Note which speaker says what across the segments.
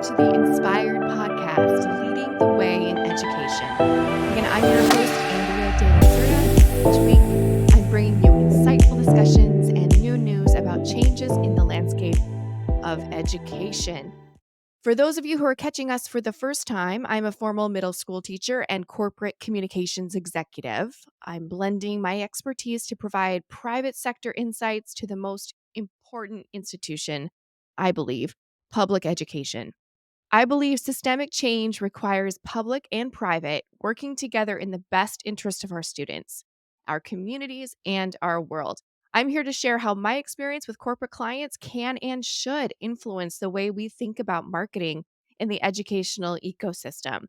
Speaker 1: to the Inspired Podcast, Leading the Way in Education. Again, I'm your host, Andrea De La Cerda. Each week, I'm bringing you insightful discussions and new news about changes in the landscape of education. For those of you who are catching us for the first time, I'm a formal middle school teacher and corporate communications executive. I'm blending my expertise to provide private sector insights to the most important institution, I believe, public education. I believe systemic change requires public and private working together in the best interest of our students, our communities, and our world. I'm here to share how my experience with corporate clients can and should influence the way we think about marketing in the educational ecosystem.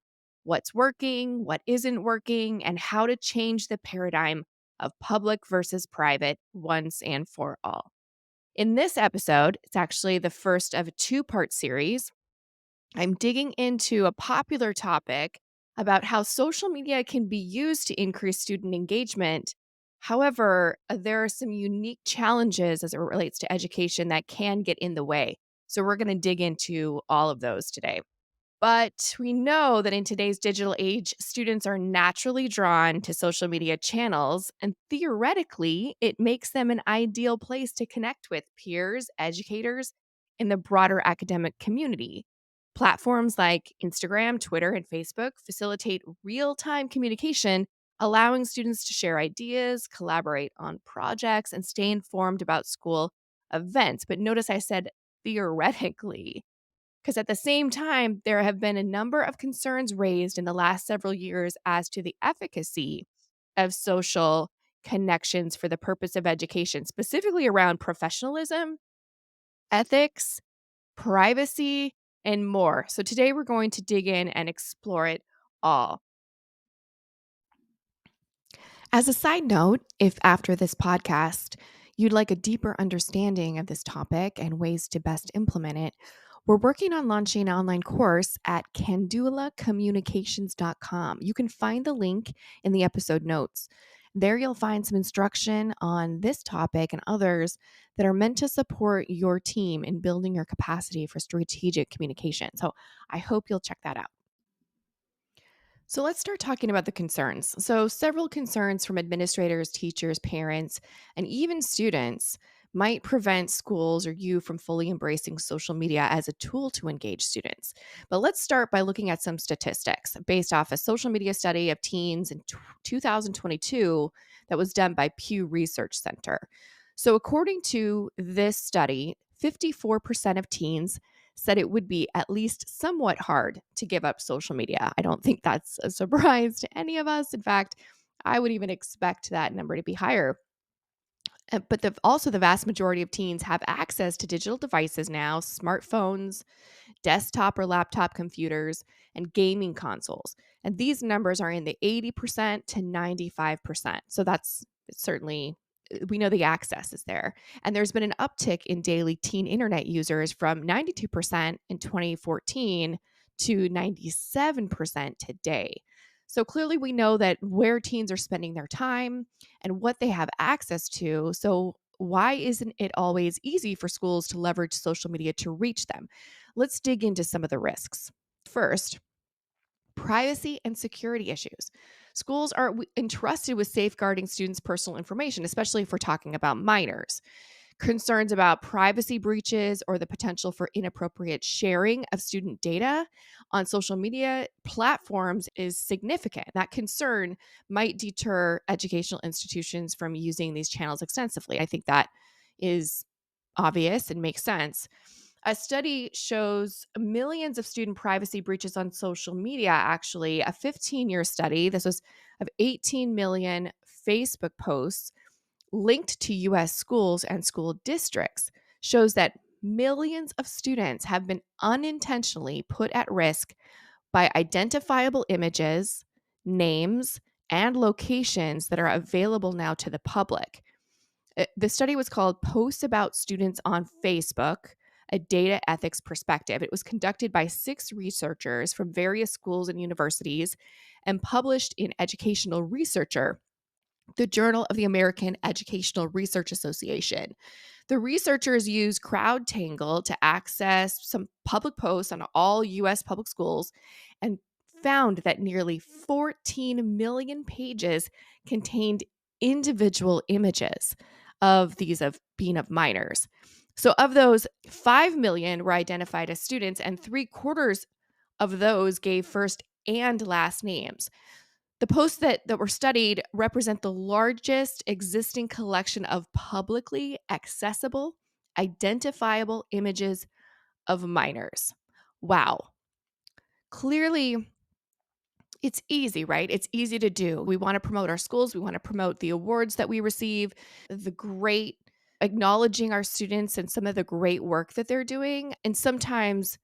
Speaker 1: What's working, what isn't working, and how to change the paradigm of public versus private once and for all. In this episode, it's actually the first of a two-part series. I'm digging into a popular topic about how social media can be used to increase student engagement. However, there are some unique challenges as it relates to education that can get in the way. So, we're going to dig into all of those today. But we know that in today's digital age, students are naturally drawn to social media channels, and theoretically, it makes them an ideal place to connect with peers, educators, and the broader academic community. Platforms like Instagram, Twitter, and Facebook facilitate real time communication, allowing students to share ideas, collaborate on projects, and stay informed about school events. But notice I said theoretically, because at the same time, there have been a number of concerns raised in the last several years as to the efficacy of social connections for the purpose of education, specifically around professionalism, ethics, privacy, and more. So today we're going to dig in and explore it all. As a side note, if after this podcast you'd like a deeper understanding of this topic and ways to best implement it, we're working on launching an online course at kandulacommunications.com. You can find the link in the episode notes. There you'll find some instruction on this topic and others that are meant to support your team in building your capacity for strategic communication. So I hope you'll check that out. So let's start talking about the concerns. So, several concerns from administrators, teachers, parents, and even students might prevent schools or you from fully embracing social media as a tool to engage students. But let's start by looking at some statistics based off a social media study of teens in 2022 that was done by Pew Research Center. So, according to this study, 54% of teens said it would be at least somewhat hard to give up social media. I don't think that's a surprise to any of us. In fact, I would even expect that number to be higher. But also, the vast majority of teens have access to digital devices now, smartphones, desktop or laptop computers, and gaming consoles. And these numbers are in the 80% to 95%. So that's certainly, we know the access is there. And there's been an uptick in daily teen internet users from 92% in 2014 to 97% today. So clearly, we know that where teens are spending their time and what they have access to. So, why isn't it always easy for schools to leverage social media to reach them? Let's dig into some of the risks. First, privacy and security issues. Schools are entrusted with safeguarding students' personal information, especially if we're talking about minors. Concerns about privacy breaches or the potential for inappropriate sharing of student data on social media platforms is significant. That concern might deter educational institutions from using these channels extensively. I think that is obvious and makes sense. A study shows millions of student privacy breaches on social media, actually, a 15-year study. This was of 18 million Facebook posts linked to US schools and school districts, shows that millions of students have been unintentionally put at risk by identifiable images, names, and locations that are available now to the public. The study was called Posts About Students on Facebook, a Data Ethics Perspective. It was conducted by 6 researchers from various schools and universities and published in Educational Researcher. the Journal of the American Educational Research Association. The researchers used CrowdTangle to access some public posts on all US public schools and found that nearly 14 million pages contained individual images of these of being of minors. So of those, 5 million were identified as students, and 3/4 of those gave first and last names. The posts that were studied represent the largest existing collection of publicly accessible, identifiable images of minors. Wow. Clearly, it's easy, right? It's easy to do. We want to promote our schools. We want to promote the awards that we receive, the great acknowledging our students and some of the great work that they're doing. And sometimes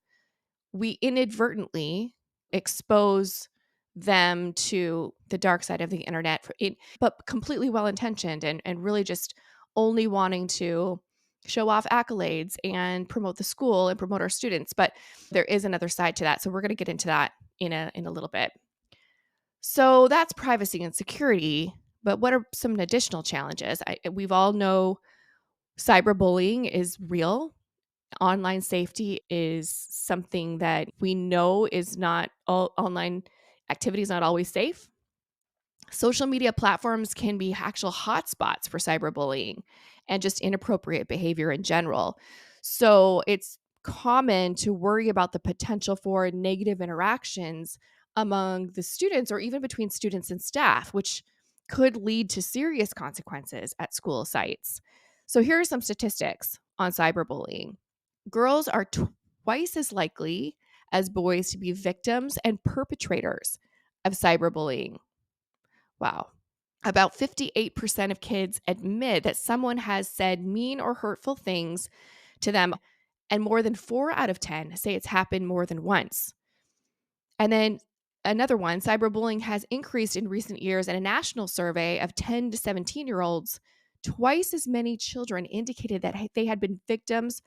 Speaker 1: we inadvertently expose them to the dark side of the internet, but completely well-intentioned and really just only wanting to show off accolades and promote the school and promote our students. But there is another side to that. So we're going to get into that in a little bit. So that's privacy and security. But what are some additional challenges? We've all know cyberbullying is real. Online safety is something that we know is not all online activity is not always safe. Social media platforms can be actual hotspots for cyberbullying and just inappropriate behavior in general. So it's common to worry about the potential for negative interactions among the students or even between students and staff, which could lead to serious consequences at school sites. So here are some statistics on cyberbullying. Girls are twice as likely as boys to be victims and perpetrators of cyberbullying. Wow. About 58% of kids admit that someone has said mean or hurtful things to them, and more than 4 out of 10 say it's happened more than once. And then another one, cyberbullying has increased in recent years. In a national survey of 10 to 17-year-olds, twice as many children indicated that they had been victims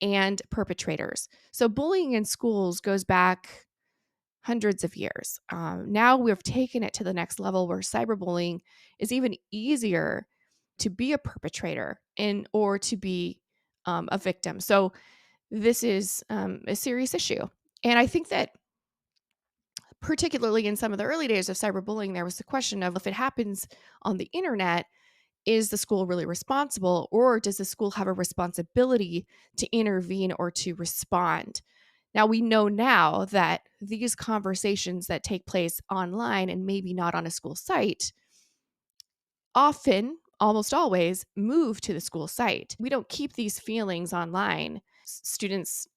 Speaker 1: and perpetrators. So bullying in schools goes back hundreds of years. Now we've taken it to the next level where cyberbullying is even easier to be a perpetrator or to be a victim. So this is a serious issue. And I think that particularly in some of the early days of cyberbullying, there was the question of if it happens on the internet, is the school really responsible, or does the school have a responsibility to intervene or to respond? Now, we know now that these conversations that take place online and maybe not on a school site often, almost always, move to the school site. We don't keep these feelings online. Students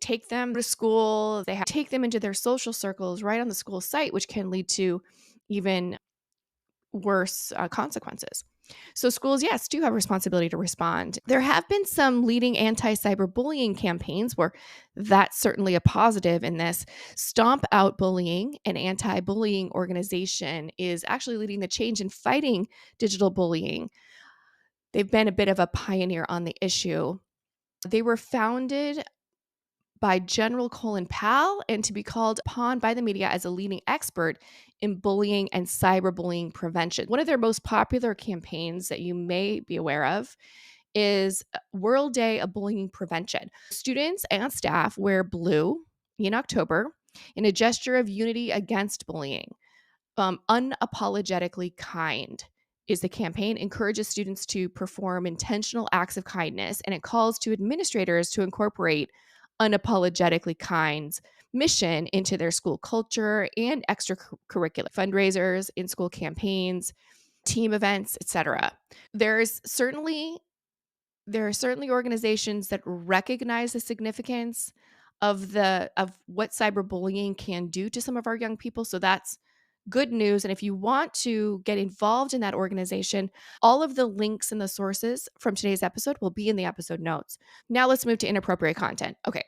Speaker 1: take them to school, take them into their social circles right on the school site, which can lead to even worse consequences. So schools, yes, do have a responsibility to respond. There have been some leading anti-cyberbullying campaigns where that's certainly a positive in this. Stomp Out Bullying, an anti-bullying organization, is actually leading the change in fighting digital bullying. They've been a bit of a pioneer on the issue. They were founded by General Colin Powell and to be called upon by the media as a leading expert in bullying and cyberbullying prevention. One of their most popular campaigns that you may be aware of is World Day of Bullying Prevention. Students and staff wear blue in October in a gesture of unity against bullying. Unapologetically kind is the campaign, encourages students to perform intentional acts of kindness, and it calls to administrators to incorporate unapologetically kind's mission into their school culture and extracurricular fundraisers, in-school campaigns, team events, etc. There are certainly organizations that recognize the significance of what cyberbullying can do to some of our young people. So that's good news. And if you want to get involved in that organization, all of the links and the sources from today's episode will be in the episode notes. Now let's move to inappropriate content. Okay.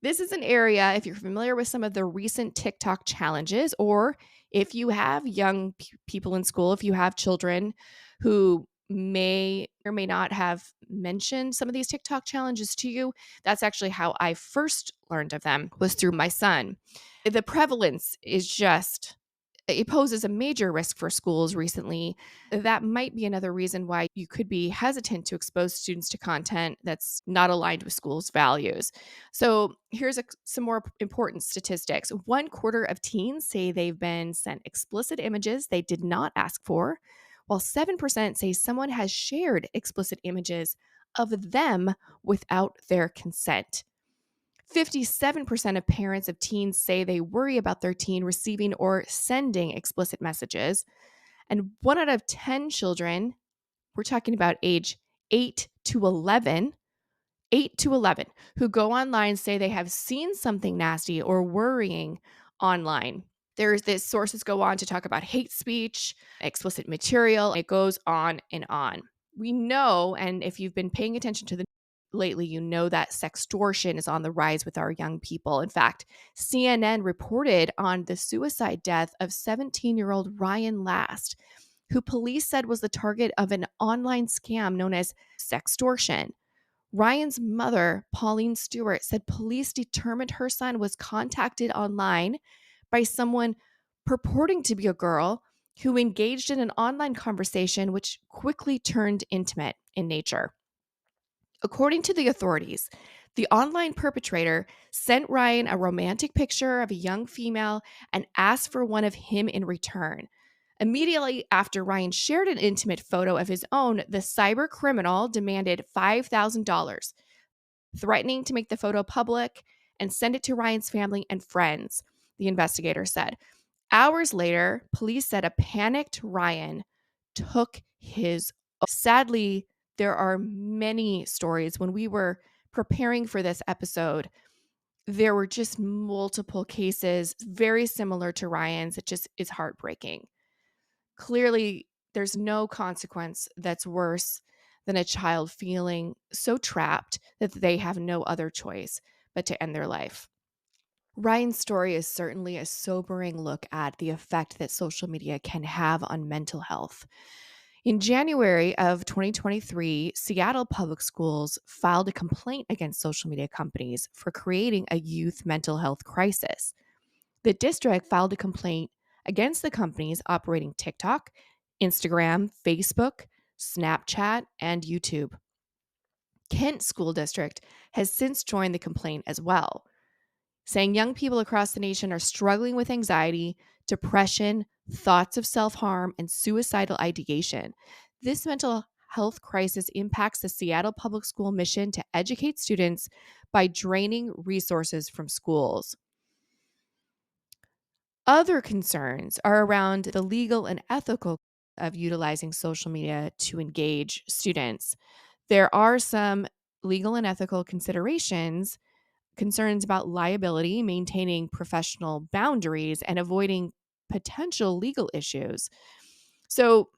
Speaker 1: This is an area, if you're familiar with some of the recent TikTok challenges, or if you have young people in school, if you have children who may or may not have mentioned some of these TikTok challenges to you, that's actually how I first learned of them, was through my son. The prevalence is just it poses a major risk for schools recently. That might be another reason why you could be hesitant to expose students to content that's not aligned with schools' values. So, here's some more important statistics. One quarter of teens say they've been sent explicit images they did not ask for, while 7% say someone has shared explicit images of them without their consent. 57% of parents of teens say they worry about their teen receiving or sending explicit messages. And 1 out of 10 children, we're talking about age 8 to 11, 8 to 11, who go online say they have seen something nasty or worrying online. There's this sources go on to talk about hate speech, explicit material. It goes on and on. We know, and if you've been paying attention to the lately, you know that sextortion is on the rise with our young people. In fact, CNN reported on the suicide death of 17-year-old Ryan Last, who police said was the target of an online scam known as sextortion. Ryan's mother, Pauline Stewart, said police determined her son was contacted online by someone purporting to be a girl who engaged in an online conversation which quickly turned intimate in nature. According to the authorities, the online perpetrator sent Ryan a romantic picture of a young female and asked for one of him in return. Immediately after Ryan shared an intimate photo of his own, the cyber criminal demanded $5,000, threatening to make the photo public and send it to Ryan's family and friends, the investigator said. Hours later, police said a panicked Ryan took his. Sadly, there are many stories. When we were preparing for this episode, there were just multiple cases very similar to Ryan's. It just is heartbreaking. Clearly, there's no consequence that's worse than a child feeling so trapped that they have no other choice but to end their life. Ryan's story is certainly a sobering look at the effect that social media can have on mental health. In January of 2023, Seattle Public Schools filed a complaint against social media companies for creating a youth mental health crisis. The district filed a complaint against the companies operating TikTok, Instagram, Facebook, Snapchat, and YouTube. Kent School District has since joined the complaint as well, saying young people across the nation are struggling with anxiety, depression, thoughts of self-harm, and suicidal ideation. This mental health crisis impacts the Seattle Public School mission to educate students by draining resources from schools. Other concerns are around the legal and ethical of utilizing social media to engage students. There are some legal and ethical considerations, concerns about liability, maintaining professional boundaries, and avoiding potential legal issues. So,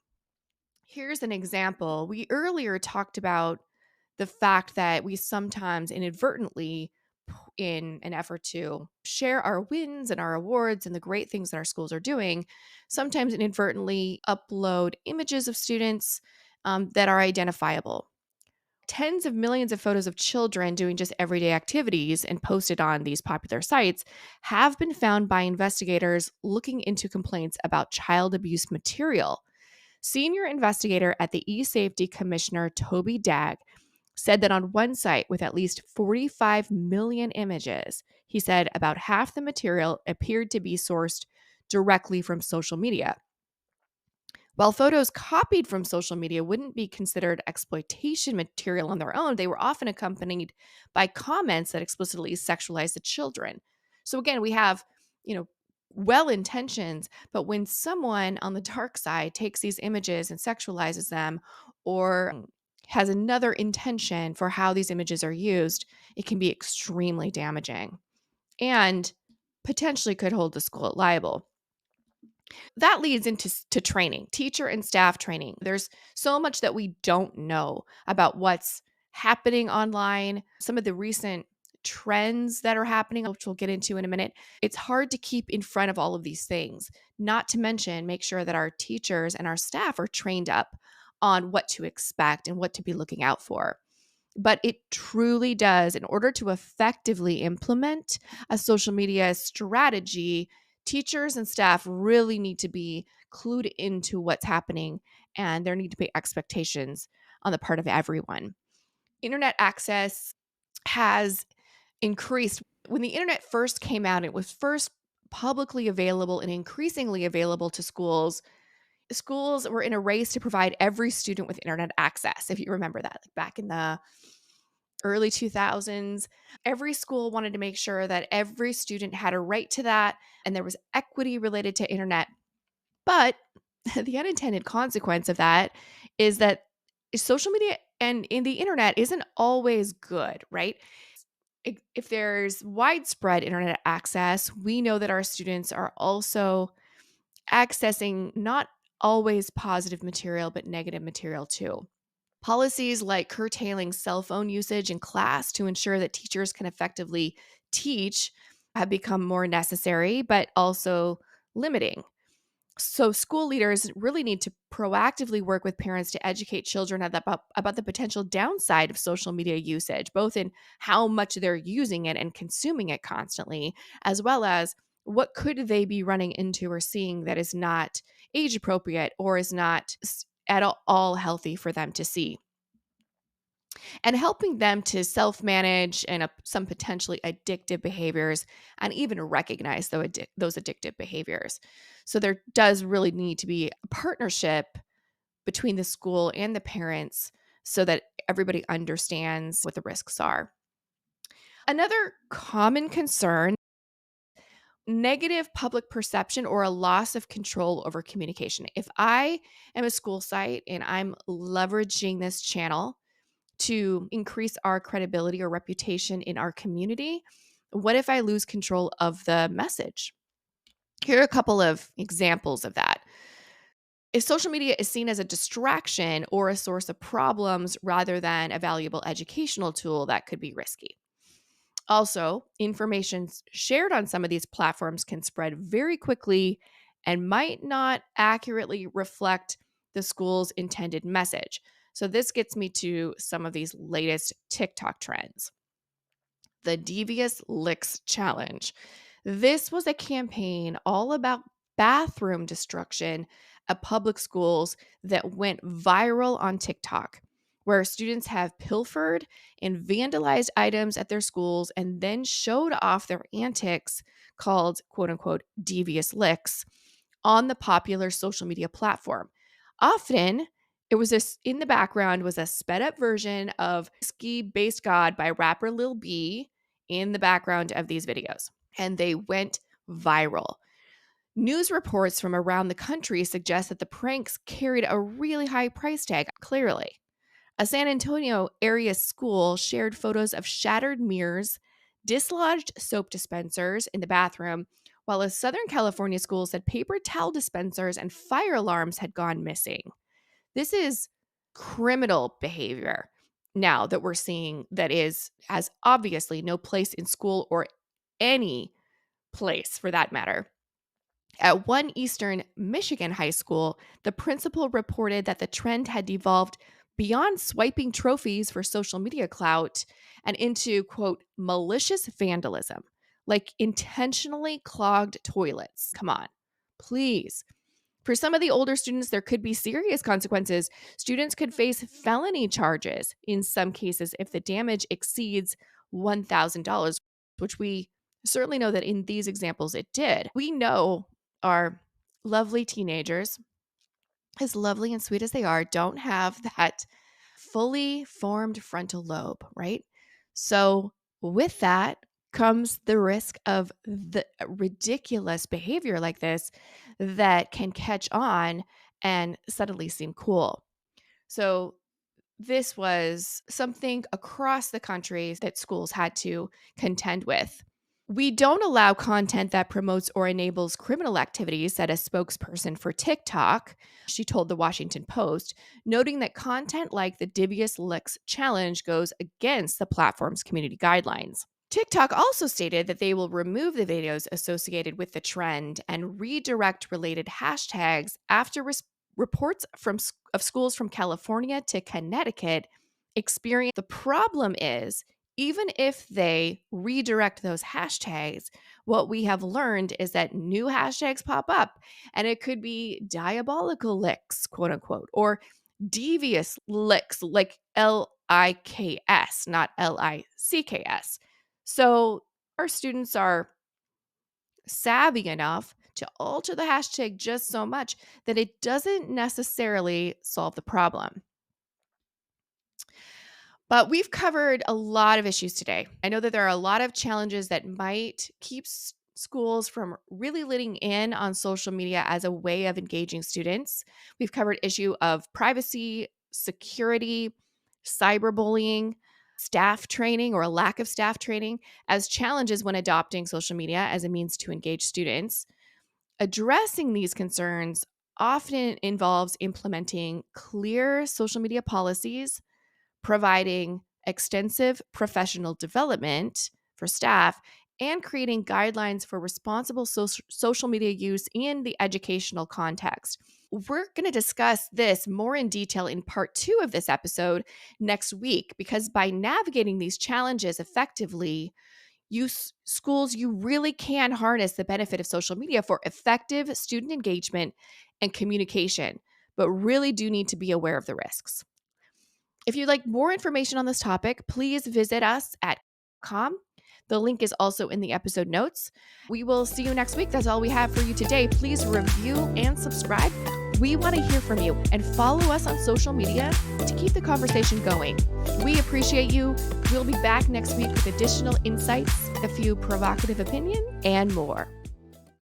Speaker 1: here's an example. We earlier talked about the fact that we sometimes inadvertently, in an effort to share our wins and our awards and the great things that our schools are doing, sometimes inadvertently upload images of students that are identifiable. Tens of millions of photos of children doing just everyday activities and posted on these popular sites have been found by investigators looking into complaints about child abuse material. Senior investigator at the eSafety Commissioner, Toby Dagg, said that on one site with at least 45 million images, he said about half the material appeared to be sourced directly from social media. While photos copied from social media wouldn't be considered exploitation material on their own, they were often accompanied by comments that explicitly sexualized the children. So again, we have, well intentions, but when someone on the dark side takes these images and sexualizes them or has another intention for how these images are used, it can be extremely damaging and potentially could hold the school liable. That leads into training, teacher and staff training. There's so much that we don't know about what's happening online, some of the recent trends that are happening, which we'll get into in a minute. It's hard to keep in front of all of these things, not to mention make sure that our teachers and our staff are trained up on what to expect and what to be looking out for. But it truly does, in order to effectively implement a social media strategy, Teachers and staff really need to be clued into what's happening, and there need to be expectations on the part of everyone. Internet access has increased. When the internet first came out, it was first publicly available and increasingly available to schools. Schools were in a race to provide every student with internet access. If you remember that, like back in the early 2000s, every school wanted to make sure that every student had a right to that and there was equity related to internet. But the unintended consequence of that is that social media and in the internet isn't always good, right? If there's widespread internet access, we know that our students are also accessing not always positive material, but negative material too. Policies like curtailing cell phone usage in class to ensure that teachers can effectively teach have become more necessary, but also limiting. So, school leaders really need to proactively work with parents to educate children about the potential downside of social media usage, both in how much they're using it and consuming it constantly, as well as what could they be running into or seeing that is not age appropriate or is not at all healthy for them to see, and helping them to self manage and some potentially addictive behaviors and even recognize those addictive behaviors. So, there does really need to be a partnership between the school and the parents so that everybody understands what the risks are. Another common concern: negative public perception or a loss of control over communication. If I am a school site and I'm leveraging this channel to increase our credibility or reputation in our community, what if I lose control of the message? Here are a couple of examples of that. If social media is seen as a distraction or a source of problems rather than a valuable educational tool, that could be risky. Also, information shared on some of these platforms can spread very quickly and might not accurately reflect the school's intended message. So, this gets me to some of these latest TikTok trends. The Devious Licks Challenge. This was a campaign all about bathroom destruction at public schools that went viral on TikTok, where students have pilfered and vandalized items at their schools and then showed off their antics, called quote unquote devious licks, on the popular social media platform. Often, in the background was a sped up version of Ski Based God by rapper Lil B in the background of these videos, and they went viral. News reports from around the country suggest that the pranks carried a really high price tag, clearly. A San Antonio area school shared photos of shattered mirrors, dislodged soap dispensers in the bathroom, while a Southern California school said paper towel dispensers and fire alarms had gone missing. This is criminal behavior now that we're seeing that has obviously no place in school or any place for that matter. At one Eastern Michigan high school, the principal reported that the trend had devolved beyond swiping trophies for social media clout and into, quote, malicious vandalism, like intentionally clogged toilets. Come on, please. For some of the older students, there could be serious consequences. Students could face felony charges in some cases if the damage exceeds $1,000, which we certainly know that in these examples it did. We know our lovely teenagers, as lovely and sweet as they are, don't have that fully formed frontal lobe, right? So, with that comes the risk of the ridiculous behavior like this that can catch on and suddenly seem cool. So, this was something across the country that schools had to contend with. We don't allow content that promotes or enables criminal activities, said a spokesperson for TikTok. She told the Washington Post, noting that content like the Devious Licks Challenge goes against the platform's community guidelines. TikTok also stated that they will remove the videos associated with the trend and redirect related hashtags after reports of schools from California to Connecticut experience. The problem is Even if they redirect those hashtags, what we have learned is that new hashtags pop up, and it could be diabolical licks, quote unquote, or devious licks, like LIKS, not LICKS. So our students are savvy enough to alter the hashtag just so much that it doesn't necessarily solve the problem. But we've covered a lot of issues today. I know that there are a lot of challenges that might keep schools from really letting in on social media as a way of engaging students. We've covered issue of privacy, security, cyberbullying, staff training or a lack of staff training as challenges when adopting social media as a means to engage students. Addressing these concerns often involves implementing clear social media policies, providing extensive professional development for staff, and creating guidelines for responsible social media use in the educational context. We're going to discuss this more in detail in part 2 of this episode next week, because by navigating these challenges effectively, schools, you really can harness the benefit of social media for effective student engagement and communication, but really do need to be aware of the risks. If you'd like more information on this topic, please visit us at com. The link is also in the episode notes. We will see you next week. That's all we have for you today. Please review and subscribe. We want to hear from you, and follow us on social media to keep the conversation going. We appreciate you. We'll be back next week with additional insights, a few provocative opinions, and more.